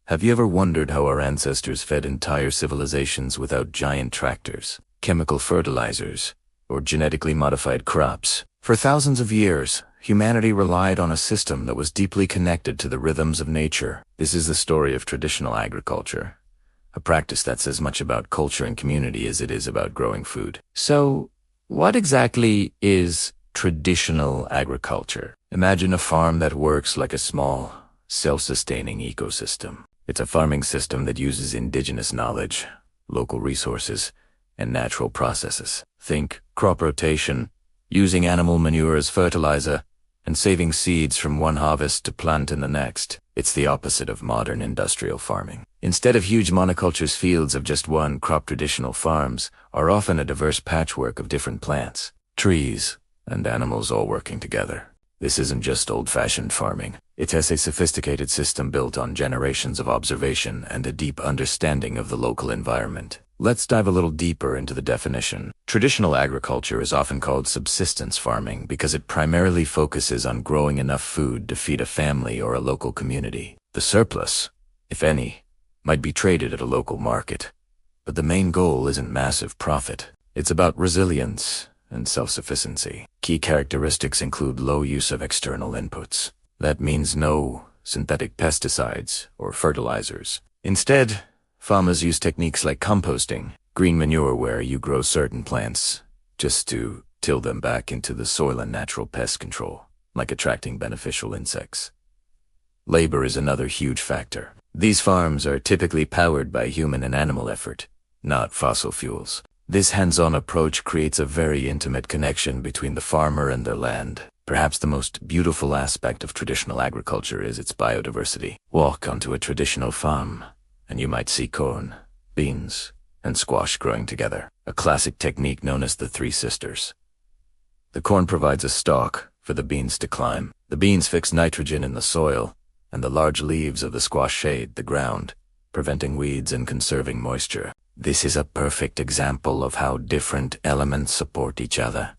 Have you ever wondered how our ancestors fed entire civilizations without giant tractors, chemical fertilizers, or genetically modified crops? For thousands of years, humanity relied on a system that was deeply connected to the rhythms of nature. This is the story of traditional agriculture, a practice that's as much about culture and community as it is about growing food. So, what exactly is traditional agriculture? Imagine a farm that works like a small, self-sustaining ecosystem. It's a farming system that uses indigenous knowledge, local resources, and natural processes. Think crop rotation, using animal manure as fertilizer, and saving seeds from one harvest to plant in the next. It's the opposite of modern industrial farming. Instead of huge monocultures, fields of just one crop, traditional farms are often a diverse patchwork of different plants, trees, and animals all working together. This isn't just old-fashioned farming. It has a sophisticated system built on generations of observation and a deep understanding of the local environment. Let's dive a little deeper into the definition. Traditional agriculture is often called subsistence farming because it primarily focuses on growing enough food to feed a family or a local community. The surplus, if any, might be traded at a local market. But the main goal isn't massive profit. It's about resilience and self-sufficiency. Key characteristics include low use of external inputs. That means no synthetic pesticides or fertilizers. Instead, farmers use techniques like composting, green manure where you grow certain plants just to till them back into the soil, and natural pest control, like attracting beneficial insects. Labor is another huge factor. These farms are typically powered by human and animal effort, not fossil fuels. This hands-on approach creates a very intimate connection between the farmer and their land. Perhaps the most beautiful aspect of traditional agriculture is its biodiversity. Walk onto a traditional farm, and you might see corn, beans, and squash growing together, a classic technique known as the Three Sisters. The corn provides a stalk for the beans to climb. The beans fix nitrogen in the soil, and the large leaves of the squash shade the ground, preventing weeds and conserving moisture. This is a perfect example of how different elements support each other.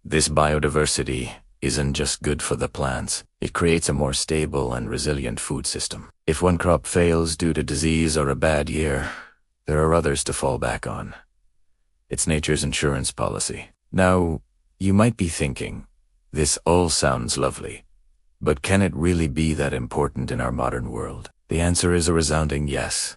This biodiversity isn't just good for the plants, it creates a more stable and resilient food system. If one crop fails due to disease or a bad year, there are others to fall back on. It's nature's insurance policy. Now, you might be thinking, this all sounds lovely, but can it really be that important in our modern world? The answer is a resounding yes.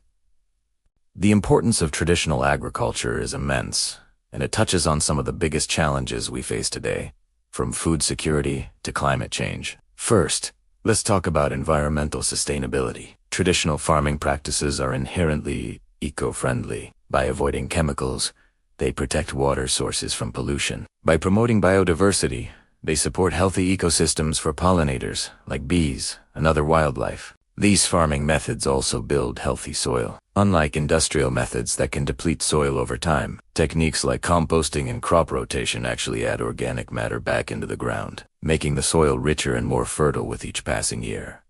The importance of traditional agriculture is immense, and it touches on some of the biggest challenges we face today, from food security to climate change. First, let's talk about environmental sustainability. Traditional farming practices are inherently eco-friendly. By avoiding chemicals, they protect water sources from pollution. By promoting biodiversity, they support healthy ecosystems for pollinators, like bees and other wildlife. These farming methods also build healthy soil. Unlike industrial methods that can deplete soil over time, techniques like composting and crop rotation actually add organic matter back into the ground, making the soil richer and more fertile with each passing year.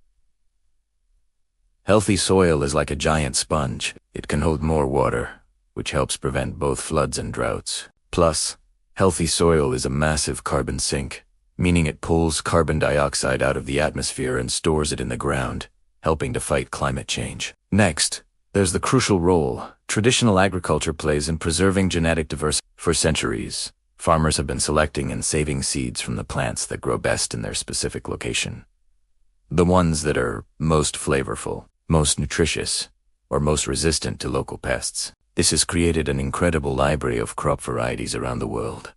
Healthy soil is like a giant sponge. It can hold more water, which helps prevent both floods and droughts. Plus, healthy soil is a massive carbon sink, meaning it pulls carbon dioxide out of the atmosphere and stores it in the ground, helping to fight climate change. Next, there's the crucial role traditional agriculture plays in preserving genetic diversity. For centuries, farmers have been selecting and saving seeds from the plants that grow best in their specific location. The ones that are most flavorful, most nutritious, or most resistant to local pests. This has created an incredible library of crop varieties around the world.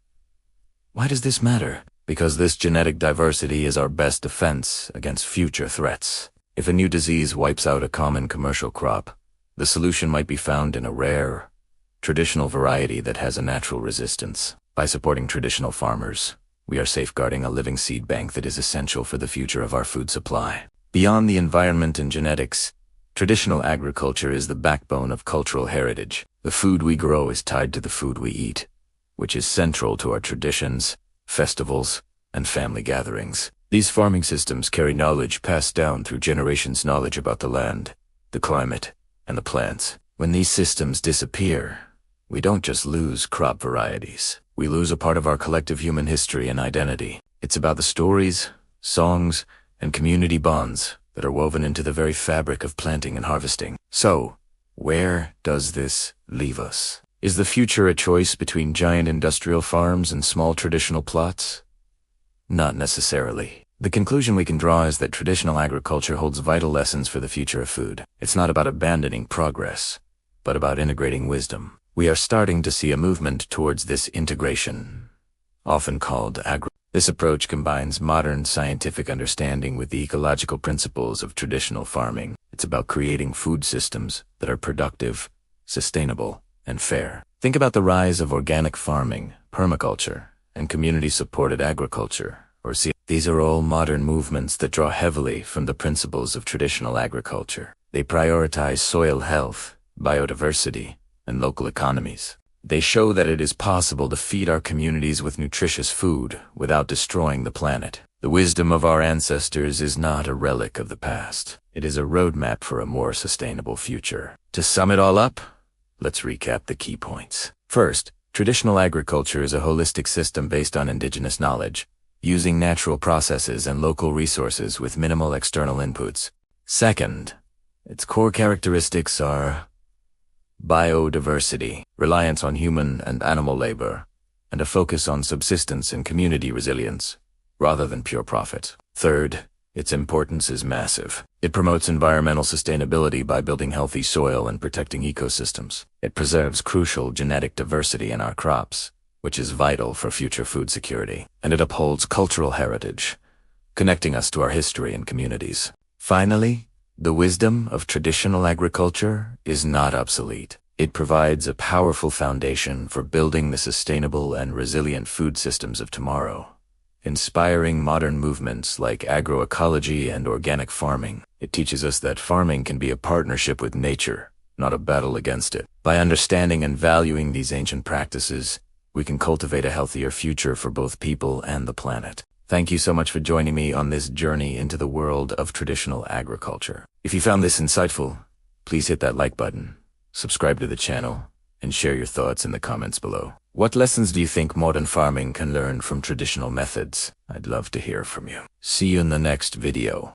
Why does this matter? Because this genetic diversity is our best defense against future threats. If a new disease wipes out a common commercial crop, the solution might be found in a rare, traditional variety that has a natural resistance. By supporting traditional farmers, we are safeguarding a living seed bank that is essential for the future of our food supply. Beyond the environment and genetics, traditional agriculture is the backbone of cultural heritage. The food we grow is tied to the food we eat, which is central to our traditions, festivals, and family gatherings. These farming systems carry knowledge passed down through generations, knowledge about the land, the climate, and the plants. When these systems disappear, we don't just lose crop varieties. We lose a part of our collective human history and identity. It's about the stories, songs, and community bonds that are woven into the very fabric of planting and harvesting. So, where does this leave us? Is the future a choice between giant industrial farms and small traditional plots? Not necessarily. The conclusion we can draw is that traditional agriculture holds vital lessons for the future of food. It's not about abandoning progress, but about integrating wisdom. We are starting to see a movement towards this integration, often called agro. This approach combines modern scientific understanding with the ecological principles of traditional farming. It's about creating food systems that are productive, sustainable, and fair. Think about the rise of organic farming, permaculture, and community-supported agriculture, or see. These are all modern movements that draw heavily from the principles of traditional agriculture. They prioritize soil health, biodiversity, and local economies. They show that it is possible to feed our communities with nutritious food without destroying the planet. The wisdom of our ancestors is not a relic of the past. It is a roadmap for a more sustainable future. To sum it all up, let's recap the key points. First, traditional agriculture is a holistic system based on indigenous knowledge, using natural processes and local resources with minimal external inputs. Second, its core characteristics are biodiversity, reliance on human and animal labor, and a focus on subsistence and community resilience, rather than pure profit. Third, its importance is massive. It promotes environmental sustainability by building healthy soil and protecting ecosystems. It preserves crucial genetic diversity in our crops, which is vital for future food security. And it upholds cultural heritage, connecting us to our history and communities. Finally, the wisdom of traditional agriculture is not obsolete. It provides a powerful foundation for building the sustainable and resilient food systems of tomorrow, inspiring modern movements like agroecology and organic farming. It teaches us that farming can be a partnership with nature, not a battle against it. By understanding and valuing these ancient practices, we can cultivate a healthier future for both people and the planet. Thank you so much for joining me on this journey into the world of traditional agriculture. If you found this insightful, please hit that like button, subscribe to the channel, and share your thoughts in the comments below. What lessons do you think modern farming can learn from traditional methods? I'd love to hear from you. See you in the next video.